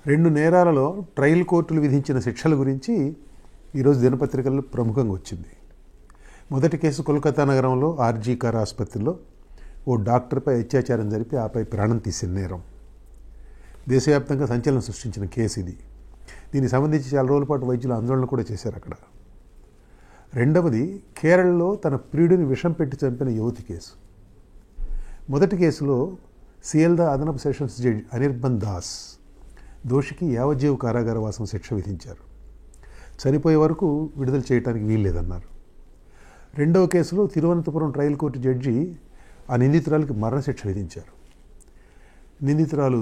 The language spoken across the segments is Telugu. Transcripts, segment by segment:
2 నేరాలలో ట్రయల్ కోర్టులు విధించిన శిక్షల గురించి ఈరోజు దినపత్రికల్లో ప్రముఖంగా వచ్చింది. మొదటి కేసు కోల్కతా నగరంలో ఆర్జీ కార్ ఆసుపత్రిలో ఓ డాక్టర్పై అత్యాచారం జరిపి ఆపై ప్రాణం తీసిన నేరం. దేశవ్యాప్తంగా సంచలనం సృష్టించిన కేసు ఇది. దీనికి సంబంధించి చాలా రోజుల పాటు వైద్యులు ఆందోళన కూడా చేశారు అక్కడ. రెండవది కేరళలో తన ప్రియుడిని విషం పెట్టి చంపిన యువతి కేసు. మొదటి కేసులో సియల్దా అదనపు సెషన్స్ జడ్జి అనిర్బన్ దాస్ దోషికి యావజ్జీవ కారాగారవాసం శిక్ష విధించారు. చనిపోయే వరకు విడుదల చేయడానికి వీల్లేదన్నారు. రెండవ కేసులో తిరువనంతపురం ట్రయల్ కోర్టు జడ్జి ఆ నిందితురాలకు మరణశిక్ష విధించారు. నిందితురాలు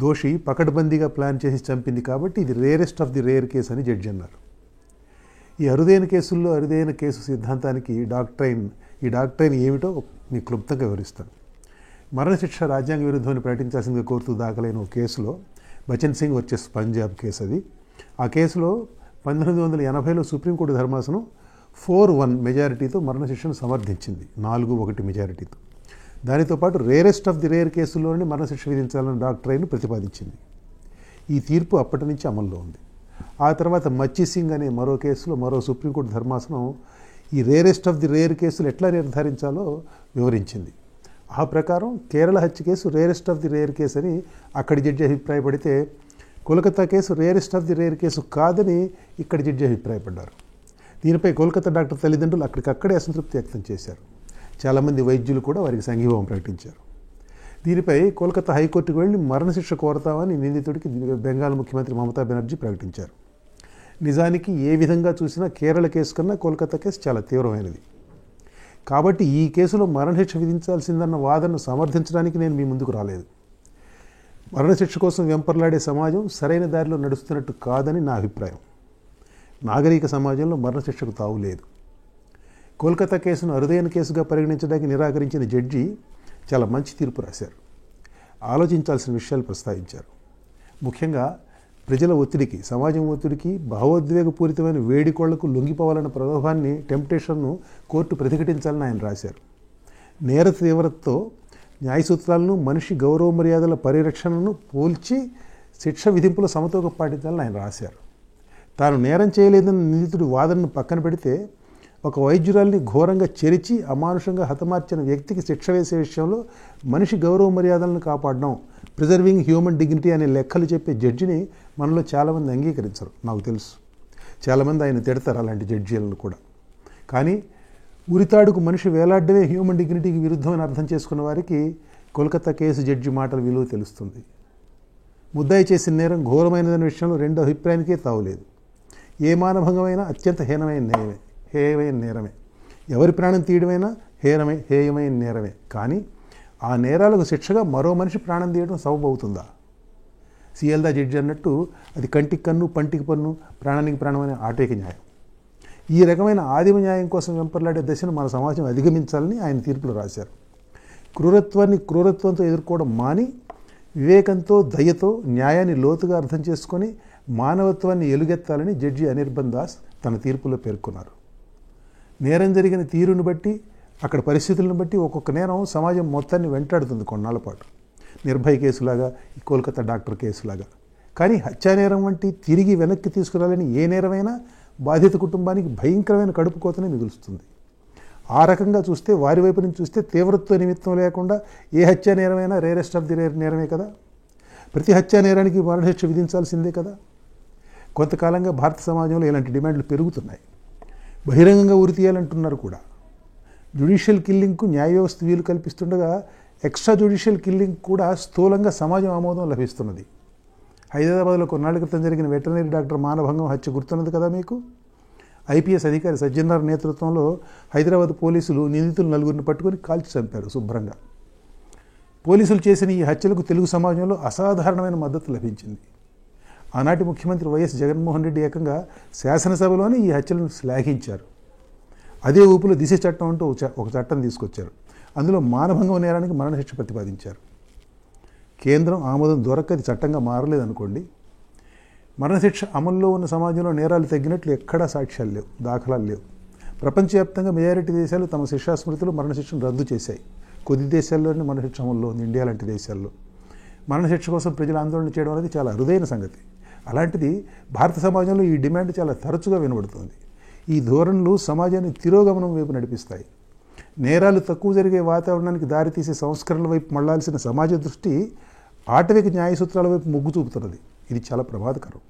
దోషి పకడ్బందీగా ప్లాన్ చేసి చంపింది కాబట్టి ఇది rarest of the rare case అని జడ్జి అన్నారు. ఈ అరుదైన కేసుల్లో అరుదైన కేసు సిద్ధాంతానికి ఈ డాక్ట్రైన్ ఏమిటో మీకు క్లుప్తంగా వివరిస్తాను. మరణశిక్ష రాజ్యాంగ విరుద్ధమని ప్రకటించాల్సిందిగా కోరుతూ దాఖలైన ఓ కేసులో బచన్ సింగ్ వర్సెస్ పంజాబ్ కేసు అది. ఆ కేసులో 1980లో సుప్రీంకోర్టు ధర్మాసనం 4-1 మెజారిటీతో మరణశిక్షను సమర్థించింది, 4-1 మెజారిటీతో. దానితో పాటు రేరెస్ట్ ఆఫ్ ది రేర్ కేసుల్లోనే మరణశిక్ష విధించాలని డాక్ట్రైన్ ప్రతిపాదించింది. ఈ తీర్పు అప్పటి నుంచి అమల్లో ఉంది. ఆ తర్వాత మచ్చి సింగ్ అనే మరో కేసులో మరో సుప్రీంకోర్టు ధర్మాసనం ఈ రేరెస్ట్ ఆఫ్ ది రేర్ కేసులు ఎట్లా నిర్ధారించాలో వివరించింది. ఆ ప్రకారం కేరళ హత్య case rarest of the rare case అని అక్కడి జడ్జి అభిప్రాయపడితే, Kolkata case rarest of the rare case కాదని ఇక్కడి జడ్జి అభిప్రాయపడ్డారు. దీనిపై కోల్కతా డాక్టర్ తల్లిదండ్రులు అక్కడికక్కడే అసంతృప్తి వ్యక్తం చేశారు. చాలామంది వైద్యులు కూడా వారికి సంఘీభావం ప్రకటించారు. దీనిపై కోల్కతా హైకోర్టుకు వెళ్లి మరణశిక్ష కోరతామని నిందితుడికి బెంగాల్ ముఖ్యమంత్రి మమతా బెనర్జీ ప్రకటించారు. నిజానికి ఏ విధంగా చూసినా కేరళ కేసు కన్నా కోల్కతా కేసు చాలా తీవ్రమైనది. కాబట్టి ఈ కేసులో మరణశిక్ష విధించాల్సిందన్న వాదనను సమర్థించడానికి నేను మీ ముందుకు రాలేదు. మరణశిక్ష కోసం వెంపర్లాడే సమాజం సరైన దారిలో నడుస్తున్నట్టు కాదని నా అభిప్రాయం. నాగరిక సమాజంలో మరణశిక్షకు తావు లేదు. కోల్కతా కేసును అరుదైన కేసుగా పరిగణించడానికి నిరాకరించిన జడ్జి చాలా మంచి తీర్పు రాశారు. ఆలోచించాల్సిన విషయాలు ప్రస్తావించారు. ముఖ్యంగా ప్రజల ఒత్తిడికి, సమాజం ఒత్తిడికి, భావోద్వేగపూరితమైన వేడికోళ్లకు లొంగిపోవాలన్న ప్రలోభాన్ని, టెంప్టేషన్ను కోర్టు ప్రతిఘటించాలని ఆయన రాశారు. నేర తీవ్రతతో న్యాయ సూత్రాలను, మనిషి గౌరవ మర్యాదల పరిరక్షణను పోల్చి శిక్ష విధింపులో సమతూకం పాటించాలని ఆయన రాశారు. తాను నేరం చేయలేదన్న నిందితుడి వాదనను పక్కన పెడితే, ఒక వైద్యురాల్ని ఘోరంగా చెరిచి అమానుషంగా హతమార్చిన వ్యక్తికి శిక్ష వేసే విషయంలో మనిషి గౌరవ మర్యాదలను కాపాడడం, ప్రిజర్వింగ్ హ్యూమన్ డిగ్నిటీ అనే లెక్కలు చెప్పే జడ్జిని మనలో చాలామంది అంగీకరించరు. నాకు తెలుసు, చాలామంది ఆయన తిడతారు అలాంటి జడ్జీలను కూడా. కానీ ఉరితాడుకు మనిషి వేలాడ్డమే హ్యూమన్ డిగ్నిటీకి విరుద్ధమని అర్థం చేసుకున్న వారికి కోల్కతా కేసు జడ్జి మాటల విలువ తెలుస్తుంది. ముద్దాయి చేసిన నేరం ఘోరమైనదనే విషయంలో రెండో అభిప్రాయానికే తావులేదు. ఏ మానభంగమైనా అత్యంత హేయమైన నేరమే. ఎవరి ప్రాణం తీయడమైనా హేయమైన నేరమే. కానీ ఆ నేరాలకు శిక్షగా మరో మనిషి ప్రాణం తీయడం సబబవుతుందా? సియల్దా జడ్జి అన్నట్టు అది కంటికి కన్ను, పంటికి పన్ను, ప్రాణానికి ప్రాణం అనే ఆటవిక న్యాయం. ఈ రకమైన ఆదిమ న్యాయం కోసం వెంపర్లాడే దశను మన సమాజం అధిగమించాలని ఆయన తీర్పులు రాశారు. క్రూరత్వాన్ని క్రూరత్వంతో ఎదుర్కోవడం మాని, వివేకంతో, దయతో న్యాయాన్ని లోతుగా అర్థం చేసుకొని మానవత్వాన్ని ఎలుగెత్తాలని జడ్జి అనిర్బన్ దాస్ తన తీర్పులో పేర్కొన్నారు. నేరం జరిగిన తీరును బట్టి, అక్కడ పరిస్థితులను బట్టి ఒక్కొక్క నేరం సమాజం మొత్తాన్ని వెంటాడుతుంది కొన్నాళ్ల పాటు. నిర్భయ కేసులాగా, ఈ కోల్కతా డాక్టర్ కేసులాగా. కానీ హత్యానేరం వంటి తిరిగి వెనక్కి తీసుకురాలని ఏ నేరమైనా బాధిత కుటుంబానికి భయంకరమైన కడుపు కోతనే మిగులుస్తుంది. ఆ రకంగా చూస్తే, వారి వైపు నుంచి చూస్తే తీవ్రత్వ నిమిత్తం లేకుండా ఏ హత్యానేరమైనా రేరెస్ట్ ఆఫ్ ది రేర్ నేరమే కదా. ప్రతి హత్యానేరానికి మరణశిక్ష విధించాల్సిందే కదా. కొంతకాలంగా భారత సమాజంలో ఇలాంటి డిమాండ్లు పెరుగుతున్నాయి. బహిరంగంగా ఉరి తీయాలంటున్నారు కూడా. జ్యుడిషియల్ కిల్లింగ్కు న్యాయ వ్యవస్థ వీలు కల్పిస్తుండగా ఎక్స్ట్రా జ్యుడిషియల్ కిల్లింగ్ కూడా స్థూలంగా సమాజం ఆమోదం లభిస్తున్నది. హైదరాబాద్లో కొన్నాళ్ల క్రితం జరిగిన వెటర్నరీ డాక్టర్ మానభంగం హత్య గుర్తున్నది కదా మీకు. ఐపీఎస్ అధికారి సజ్జనార్ నేతృత్వంలో హైదరాబాద్ పోలీసులు నిందితులు 4 పట్టుకొని కాల్చి చంపారు శుభ్రంగా. పోలీసులు చేసిన ఈ హత్యలకు తెలుగు సమాజంలో అసాధారణమైన మద్దతు లభించింది. ఆనాటి ముఖ్యమంత్రి వైఎస్ జగన్మోహన్ రెడ్డి ఏకంగా శాసనసభలోనే ఈ హత్యలను శ్లాఘించారు. అదే ఊపులో దిశ చట్టం అంటూ ఒక చట్టం తీసుకొచ్చారు. అందులో మానభంగం నేరానికి మరణశిక్ష ప్రతిపాదించారు. కేంద్రం ఆమోదం దొరకది చట్టంగా మారలేదనుకోండి. మరణశిక్ష అమల్లో ఉన్న సమాజంలో నేరాలు తగ్గినట్లు ఎక్కడా సాక్ష్యాలు లేవు, దాఖలాలు లేవు. ప్రపంచవ్యాప్తంగా మెజారిటీ దేశాలు తమ శిక్షా స్మృతులు మరణశిక్షను రద్దు చేశాయి. కొద్ది దేశాల్లోనే మరణశిక్ష అమల్లో ఉంది, ఇండియా లాంటి దేశాల్లో. మరణశిక్ష కోసం ప్రజలు ఆందోళన చేయడం అనేది చాలా అరుదైన సంగతి. అలాంటిది భారత సమాజంలో ఈ డిమాండ్ చాలా తరచుగా వినబడుతుంది. ఈ ధోరణులు సమాజాన్ని తిరోగమనం వైపు నడిపిస్తాయి. నేరాలు తక్కువ జరిగే వాతావరణానికి దారితీసే సంస్కరణల వైపు మళ్లాల్సిన సమాజ దృష్టి ఆటవిక న్యాయ సూత్రాల వైపు మొగ్గు చూపుతున్నది. ఇది చాలా ప్రమాదకరం.